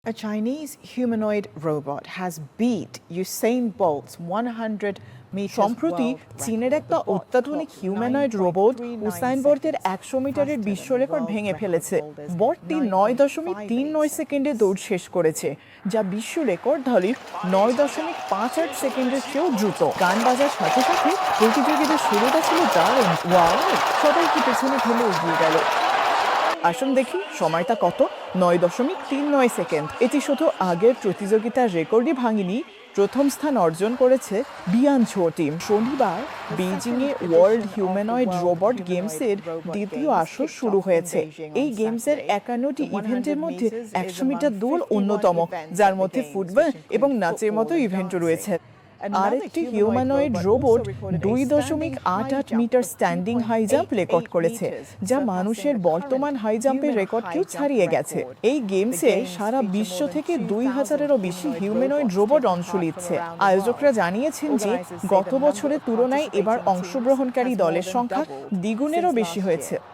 A Chinese humanoid robot has beat Usain Bolt's 100 meters সম্প্রতি world record. চীনের একটা The bot অত্যাধুনিক clocked humanoid robot 9.39 Usain বোল্টের seconds 100 মিটারের faster বিশ্ব than রেকর্ড world ভেঙে record ফেলেছে। holders বটটি 9.39 সেকেন্ডে দৌড় শেষ করেছে, যা বিশ্ব রেকর্ডধারীর 9.58 সেকেন্ডের চেয়েও দ্রুত। গান বাজার সাথে সাথে প্রতিযোগিতার শুরুটা ছিল দারুণ। ওয়াও, সবাই কি পেছনে ফেলে এগিয়ে গেল। আসুন দেখি সময়টা কত। 9.39 সেকেন্ড। এটি শুধু আগের প্রতিযোগিতার রেকর্ডই ভাঙেনি, প্রথম স্থান অর্জন করেছে বিয়ান ঝো টিম। শনিবার বেইজিংয়ে ওয়ার্ল্ড হিউম্যানয়েড রোবট গেমসের দ্বিতীয় আসর শুরু হয়েছে। এই গেমসের 51টি ইভেন্টের মধ্যে 100 মিটার দৌড় অন্যতম, যার মধ্যে ফুটবল এবং নাচের মতো ইভেন্টও রয়েছে। আরেকটি humanoid robot 2.88 metre standing high jump record করেছে, যা মানুষের বর্তমান হাই জাম্পের রেকর্ডকেও ছাড়িয়ে গেছে। এই গেমসে সারা বিশ্ব থেকে 2000-এরও বেশি হিউম্যানয়েড রোবট অংশ নিচ্ছে। আয়োজকরা জানিয়েছেন যে গত বছরের তুলনায় এবার অংশগ্রহণকারী দলের সংখ্যা দ্বিগুণেরও বেশি হয়েছে।